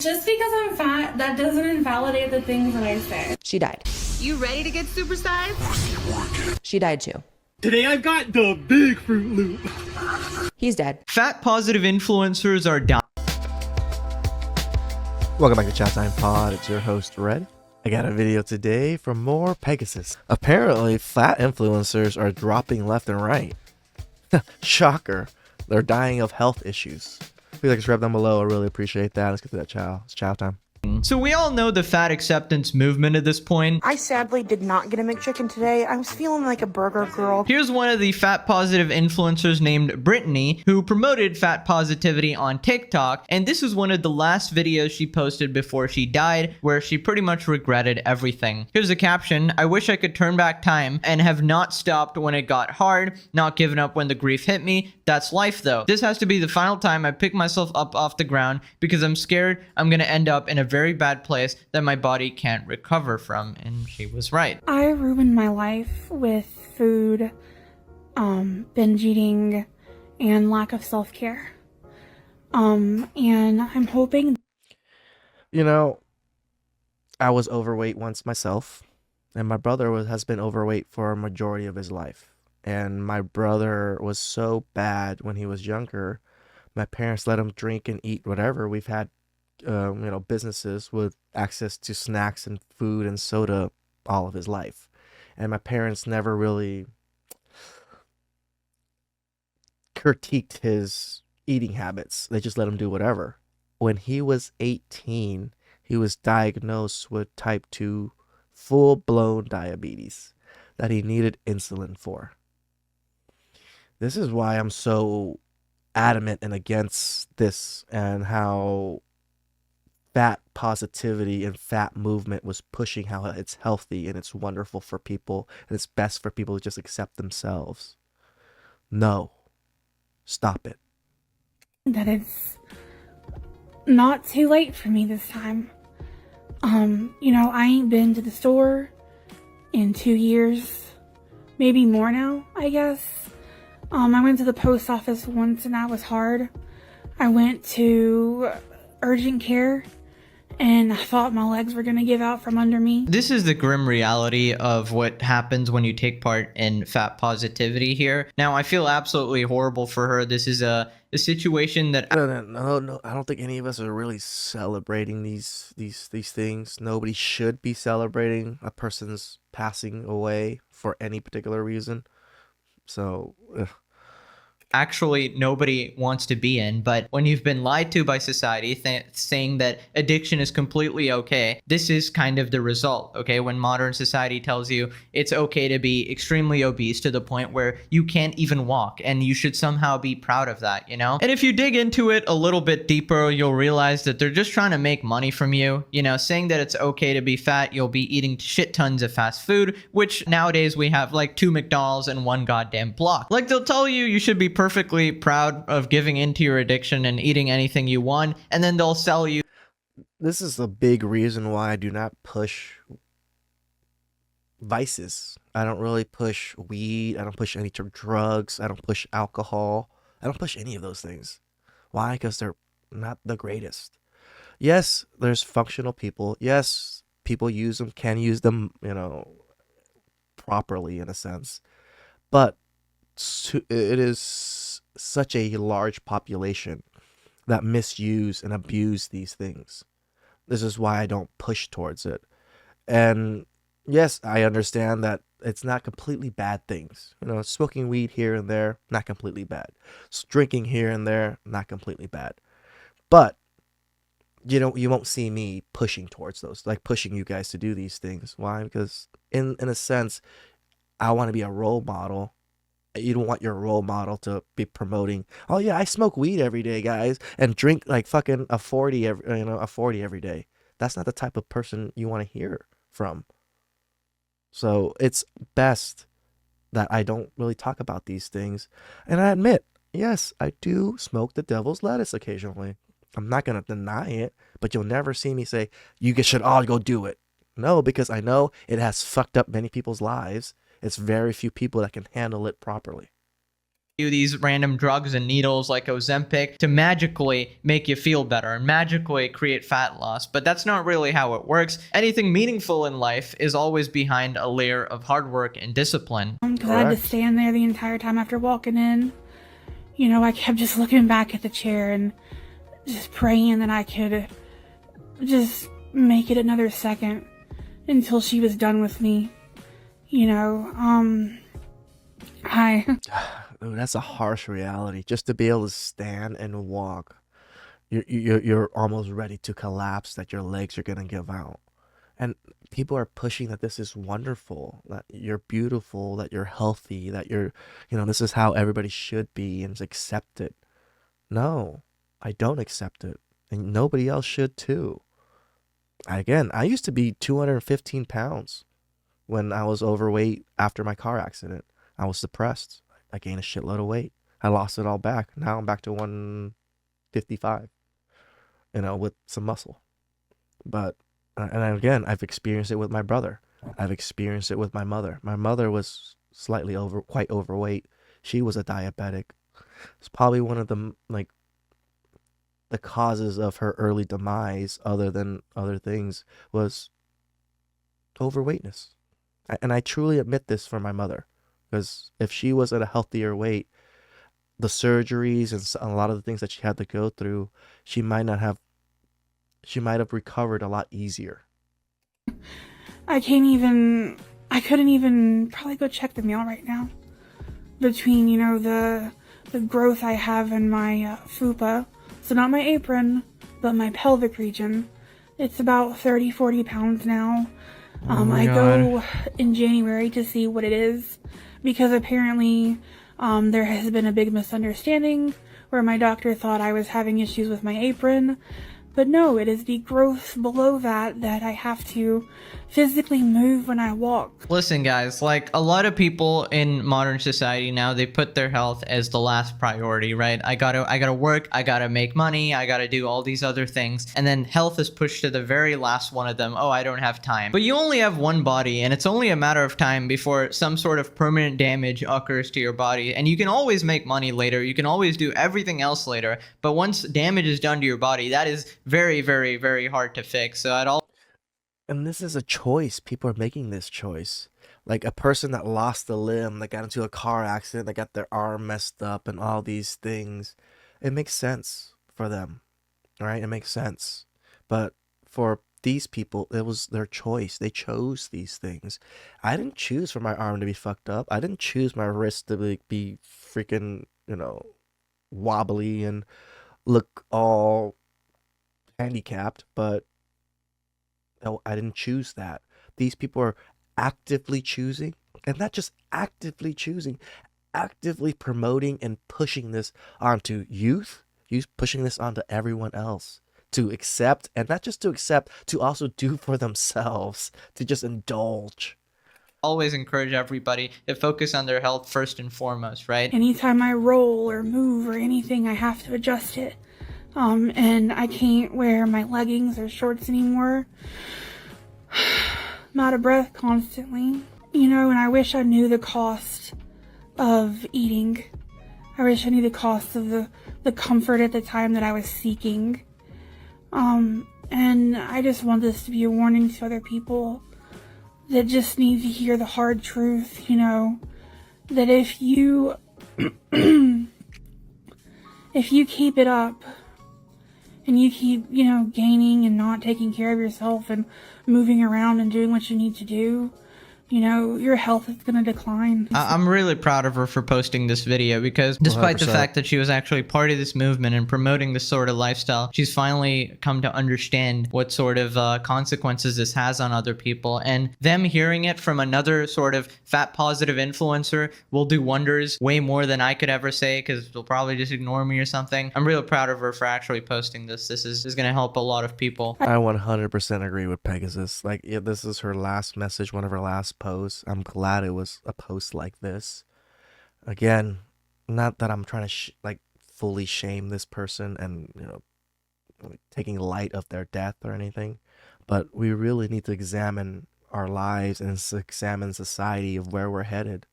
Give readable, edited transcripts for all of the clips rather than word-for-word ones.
Just because I'm fat, that doesn't invalidate the things that I say. She died. You ready to get supersized? She died too. Today I've got the big Fruit Loop. He's dead. Fat positive influencers are dying. Welcome back to TheChowTimePod. It's your host, Red. I got a video today from more Pegasus. Apparently, fat influencers are dropping left and right. Shocker. They're dying of health issues. If you'd like to subscribe down below, I really appreciate that. Let's get to that chow. It's chow time. So we all know the fat acceptance movement at this point. I sadly did not get a McChicken today. I was feeling like a burger girl. Here's one of the fat positive influencers named Brittany, who promoted fat positivity on TikTok, and this is one of the last videos she posted before she died, where she pretty much regretted everything. Here's the caption: "I wish I could turn back time and have not stopped when it got hard, not given up when the grief hit me. That's life though. This has to be the final time I pick myself up off the ground because I'm scared I'm gonna end up in a very bad place that my body can't recover from." And she was right. I ruined my life with food, binge eating, and lack of self-care. And I'm hoping... You know, I was overweight once myself, and my brother has been overweight for a majority of his life. And my brother was so bad when he was younger, my parents let him drink and eat whatever. We've had businesses with access to snacks and food and soda all of his life. And my parents never really critiqued his eating habits. They just let him do whatever. When he was 18, he was diagnosed with type 2 full-blown diabetes that he needed insulin for. This is why I'm so adamant and against this, and how fat positivity and fat movement was pushing how it's healthy and it's wonderful for people and it's best for people to just accept themselves. No. Stop it. that it's not too late for me this time. I ain't been to the store in 2 years, maybe more now, I guess. I went to the post office once and that was hard. I went to urgent care and I thought my legs were gonna give out from under me. This is the grim reality of what happens when you take part in fat positivity here. Now, I feel absolutely horrible for her. This is a situation that... No, I don't think any of us are really celebrating these things. Nobody should be celebrating a person's passing away for any particular reason. So... actually nobody wants to be in. But when you've been lied to by society saying that addiction is completely okay, this is kind of the result. Okay, when modern society tells you it's okay to be extremely obese to the point where you can't even walk, and you should somehow be proud of that, and if you dig into it a little bit deeper, you'll realize that they're just trying to make money from you. Saying that it's okay to be fat, you'll be eating shit tons of fast food, which nowadays we have like 2 McDonald's and 1 goddamn block. Like, they'll tell you should be perfectly proud of giving into your addiction and eating anything you want, and then they'll sell you. This is a big reason why I do not push vices. I don't really push weed. I don't push any drugs. I don't push alcohol. I don't push any of those things. Why? Because they're not the greatest. Yes, there's functional people. Yes, people use them, can use them, properly in a sense. But it is such a large population that misuse and abuse these things. This is why I don't push towards it. And yes, I understand that it's not completely bad things. Smoking weed here and there, not completely bad. Drinking here and there, not completely bad. But you won't see me pushing towards those, like pushing you guys to do these things. Why? Because in a sense, I want to be a role model. You don't want your role model to be promoting, oh yeah, I smoke weed every day, guys, and drink like fucking a 40 every day. That's not the type of person you want to hear from. So it's best that I don't really talk about these things. And I admit, yes, I do smoke the devil's lettuce occasionally. I'm not going to deny it, but you'll never see me say, you guys should all go do it. No, because I know it has fucked up many people's lives. It's very few people that can handle it properly. you these random drugs and needles like Ozempic to magically make you feel better and magically create fat loss. But that's not really how it works. Anything meaningful in life is always behind a layer of hard work and discipline. Because I had to stand there the entire time after walking in. You know, I kept just looking back at the chair and just praying that I could just make it another second until she was done with me. You know, Ooh, that's a harsh reality. Just to be able to stand and walk, you're almost ready to collapse, that your legs are gonna give out. And people are pushing that this is wonderful, that you're beautiful, that you're healthy, that this is how everybody should be and accept it. No, I don't accept it. And nobody else should too. Again, I used to be 215 pounds when I was overweight after my car accident. I was depressed. I gained a shitload of weight. I lost it all back. Now I'm back to 155, with some muscle. But, and again, I've experienced it with my brother. I've experienced it with my mother. My mother was quite overweight. She was a diabetic. It's probably one of the causes of her early demise, other than other things, was overweightness. And I truly admit this for my mother. Because if she was at a healthier weight, the surgeries and a lot of the things that she had to go through, she might have recovered a lot easier. I couldn't even probably go check the mail right now. Between, the growth I have in my fupa, so not my apron, but my pelvic region. It's about 30-40 pounds now. I go in January to see what it is, because apparently there has been a big misunderstanding where my doctor thought I was having issues with my apron. But no, it is the growth below that I have to physically move when I walk. Listen, guys, like a lot of people in modern society now, they put their health as the last priority, right? I gotta work, I gotta make money, I gotta do all these other things. And then health is pushed to the very last one of them. Oh, I don't have time. But you only have one body, and it's only a matter of time before some sort of permanent damage occurs to your body. And you can always make money later. You can always do everything else later. But once damage is done to your body, that is very, very, very hard to fix. So at all. And this is a choice. People are making this choice. Like a person that lost a limb, that got into a car accident, that got their arm messed up and all these things. It makes sense for them, right? It makes sense. But for these people, it was their choice. They chose these things. I didn't choose for my arm to be fucked up. I didn't choose my wrist to be freaking, wobbly and look all handicapped, but no, I didn't choose that. These people are actively choosing, and not just actively choosing, actively promoting and pushing this onto youth, pushing this onto everyone else to accept, and not just to accept, to also do for themselves, to just indulge. Always encourage everybody to focus on their health first and foremost, right? Anytime I roll or move or anything, I have to adjust it. And I can't wear my leggings or shorts anymore. I'm out of breath constantly. And I wish I knew the cost of eating. I wish I knew the cost of the comfort at the time that I was seeking. And I just want this to be a warning to other people that just need to hear the hard truth, that if you keep it up, and you keep, gaining and not taking care of yourself and moving around and doing what you need to do, your health is going to decline. I'm really proud of her for posting this video, because despite 100%. The fact that she was actually part of this movement and promoting this sort of lifestyle, she's finally come to understand what sort of consequences this has on other people. And them hearing it from another sort of fat positive influencer will do wonders, way more than I could ever say, because they'll probably just ignore me or something. I'm really proud of her for actually posting this. This is going to help a lot of people. I 100% agree with Pegasus. This is her last message, one of her last post. I'm glad it was a post like this. Again, not that I'm trying to fully shame this person and taking light of their death or anything, but we really need to examine our lives and examine society of where we're headed.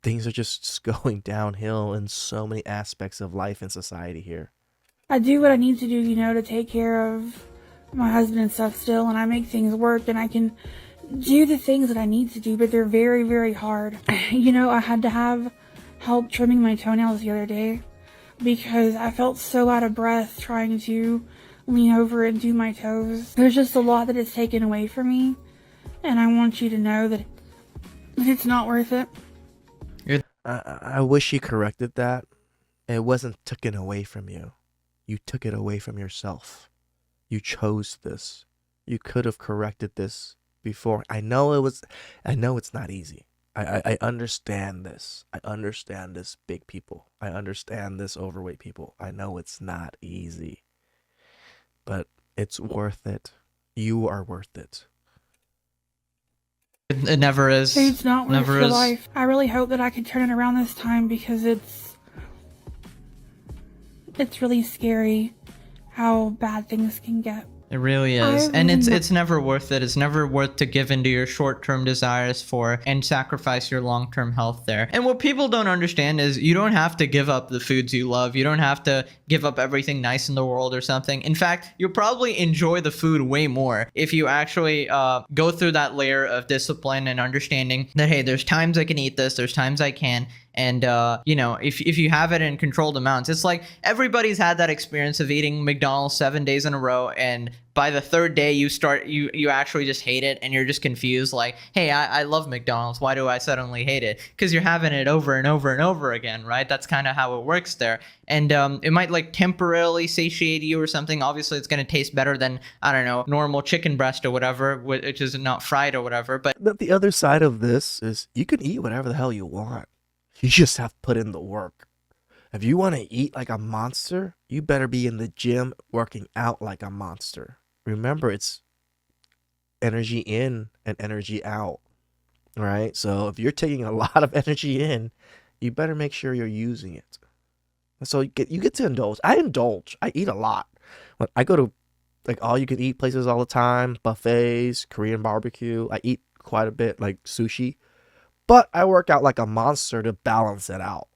things are just going downhill in so many aspects of life and society here. I do what I need to do, you know, to take care of my husband and stuff still, and I make things work, and I can do the things that I need to do, but they're very, very hard. You know, I had to have help trimming my toenails the other day because I felt so out of breath trying to lean over and do my toes. There's just a lot that is taken away from me, and I want you to know that it's not worth it. I wish you corrected that. It wasn't taken away from you. You took it away from yourself. You chose this. You could have corrected this before. I know it's not easy. I understand this. I understand this, big people. I understand this, overweight people. I know it's not easy. But it's worth it. You are worth it. It never is. It's not worth Never your is. life. I really hope that I can turn it around this time because it's really scary how bad things can get. It really is. And it's never worth it. It's never worth to give into your short-term desires for and sacrifice your long-term health there. And what people don't understand is you don't have to give up the foods you love. You don't have to give up everything nice in the world or something. In fact, you'll probably enjoy the food way more if you actually go through that layer of discipline and understanding that, hey, there's times I can eat this, there's times I can. And, you know, if you have it in controlled amounts, it's like everybody's had that experience of eating McDonald's 7 days in a row. And by the third day, you actually just hate it. And you're just confused like, hey, I love McDonald's. Why do I suddenly hate it? Because you're having it over and over and over again, right? That's kind of how it works there. And it might like temporarily satiate you or something. Obviously, it's going to taste better than, I don't know, normal chicken breast or whatever, which is not fried or whatever. But The other side of this is you can eat whatever the hell you want. You just have to put in the work. If you want to eat like a monster, you better be in the gym working out like a monster. Remember, it's energy in and energy out, right? So if you're taking a lot of energy in, you better make sure you're using it. So you get to indulge. I indulge. I eat a lot. When I go to like all you can eat places all the time, buffets, Korean barbecue, I eat quite a bit, like sushi. But I work out like a monster to balance it out.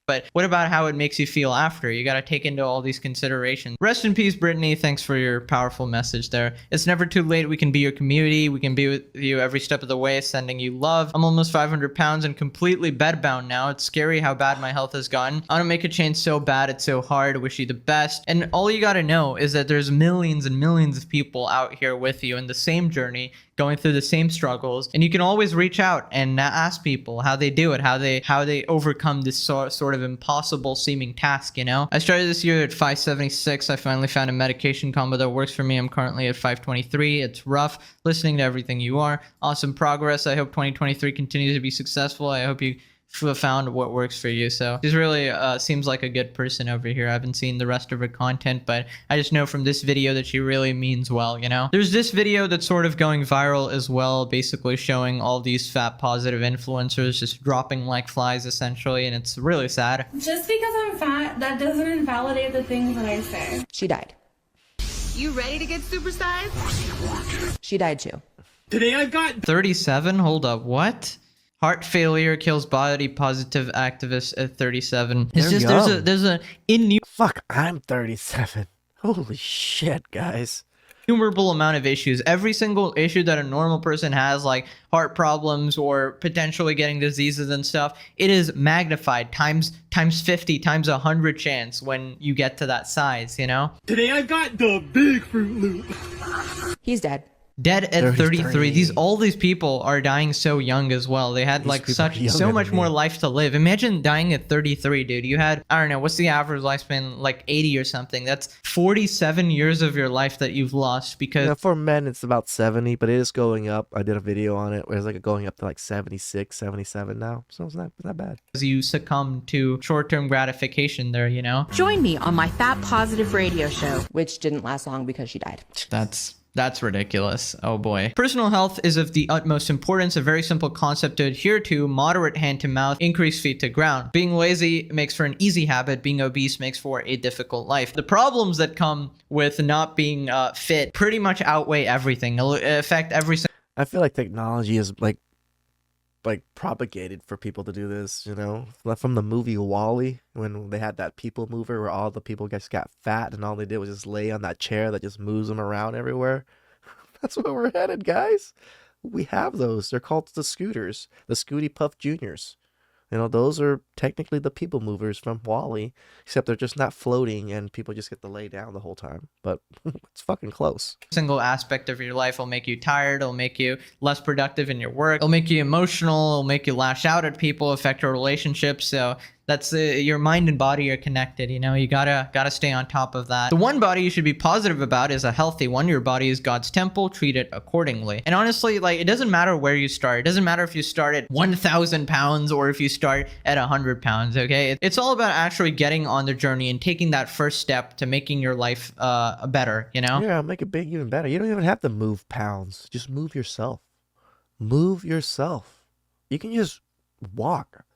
But what about how it makes you feel after? You got to take into all these considerations. Rest in peace, Brittany. Thanks for your powerful message there. It's never too late. We can be your community. We can be with you every step of the way, sending you love. I'm almost 500 pounds and completely bedbound now. It's scary how bad my health has gotten. I want to make a change so bad. It's so hard. I wish you the best. And all you got to know is that there's millions and millions of people out here with you in the same journey, going through the same struggles, and you can always reach out and ask people how they do it, how they overcome this sort of impossible seeming task, you know? I started this year at 576. I finally found a medication combo that works for me. I'm currently at 523. It's rough listening to everything you are. Awesome progress. I hope 2023 continues to be successful. I hope you found what works for you. So she's really seems like a good person over here. I haven't seen the rest of her content, but I just know from this video that she really means well, you know? There's this video that's sort of going viral as well, basically showing all these fat positive influencers just dropping like flies essentially, and it's really sad. Just because I'm fat, that doesn't invalidate the things that I say. She died. You ready to get supersized? She died too. Today I've got 37? Hold up, what? Heart failure kills body positive activist at 37. It's They're just young. there's a innumerable Fuck, I'm 37. Holy shit, guys. amount of issues. Every single issue that a normal person has, like heart problems or potentially getting diseases and stuff, it is magnified times 50 times 100 chance when you get to that size, you know? today I've got the big Fruit Loop. He's dead. Dead at 33. 33. All these people are dying so young as well. They had like people are younger so much than more me. life to live. Imagine dying at 33, dude. You had, I don't know, what's the average lifespan? Like 80 or something. That's 47 years of your life that you've lost because Yeah, for men, it's about 70, but it is going up. I did a video on it where it's like going up to like 76, 77 now. So it's not bad. you succumb to short-term gratification there, you know? Join me on my Fat Positive radio show. Which didn't last long because she died. That's ridiculous. Oh boy. Personal health is of the utmost importance. A very simple concept to adhere to. Moderate hand to mouth, increase feet to ground. Being lazy makes for an easy habit. Being obese makes for a difficult life. The problems that come with not being fit pretty much outweigh everything. It'll affect every I feel like technology is like like propagated for people to do this, Like from the movie Wall-E, when they had that people mover where all the people just got fat and all they did was just lay on that chair that just moves them around everywhere. That's where we're headed, guys. We have those. They're called the scooters, the Scooty Puff Juniors. Those are technically the people movers from Wall-E, except they're just not floating and people just get to lay down the whole time. But it's fucking close. Single aspect of your life will make you tired. It'll make you less productive in your work. It'll make you emotional. It'll make you lash out at people, affect your relationships. So that's your mind and body are connected. You gotta stay on top of that. The one body you should be positive about is a healthy one. Your body is God's temple. Treat it accordingly. And honestly, like, it doesn't matter where you start. It doesn't matter if you start at 1,000 pounds or if you start at 100 pounds. Okay, it's all about actually getting on the journey and taking that first step to making your life better. Yeah, make it big, even better. You don't even have to move pounds. Just move yourself. Move yourself. You can just walk.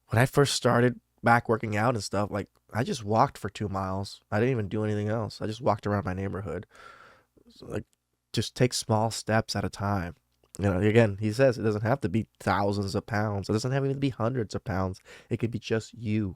When I first started back working out and stuff, like, I just walked for 2 miles. I didn't even do anything else. I just walked around my neighborhood. So, like, just take small steps at a time. Again, he says it doesn't have to be thousands of pounds. It doesn't have to be hundreds of pounds. It could be just you.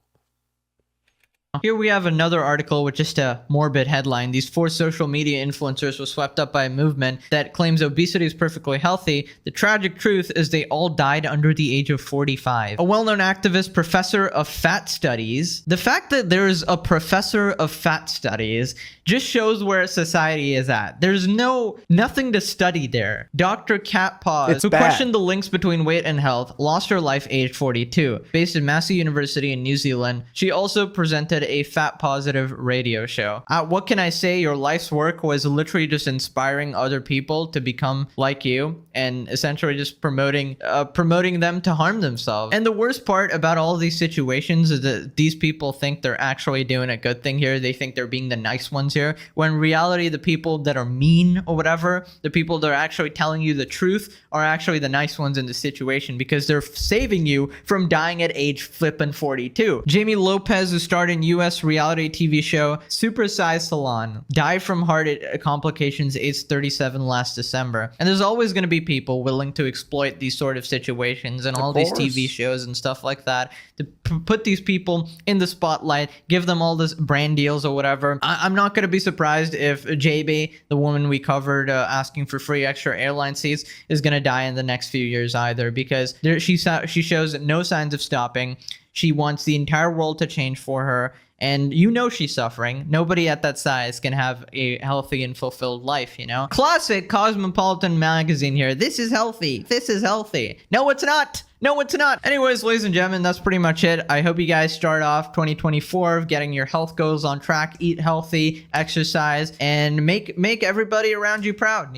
Here we have another article with just a morbid headline. These 4 social media influencers were swept up by a movement that claims obesity is perfectly healthy. The tragic truth is they all died under the age of 45. A well-known activist, professor of fat studies. The fact that there's a professor of fat studies just shows where society is at. There's nothing to study there. Dr. Kat Paws, who questioned the links between weight and health, lost her life aged 42. Based in Massey University in New Zealand, she also presented a fat positive radio show. What can I say? Your life's work was literally just inspiring other people to become like you and essentially just promoting them to harm themselves. And the worst part about all of these situations is that these people think they're actually doing a good thing here. They think they're being the nice ones here, when in reality the people that are mean or whatever, the people that are actually telling you the truth, are actually the nice ones in the situation, because they're saving you from dying at age flippin' 42. Jamie Lopez, who starred in US reality TV show Super Size Salon, died from heart complications aged 37 last December. And there's always going to be people willing to exploit these sort of situations and all these TV shows and stuff like that to put these people in the spotlight, give them all this brand deals or whatever. I'm not going to be surprised if JB, the woman we covered asking for free extra airline seats, is going to die in the next few years either, because she shows no signs of stopping. She wants the entire world to change for her. And she's suffering. Nobody at that size can have a healthy and fulfilled life, Classic Cosmopolitan magazine here. This is healthy. This is healthy. No, it's not. No, it's not. Anyways, ladies and gentlemen, that's pretty much it. I hope you guys start off 2024 getting your health goals on track. Eat healthy, exercise, and make everybody around you proud,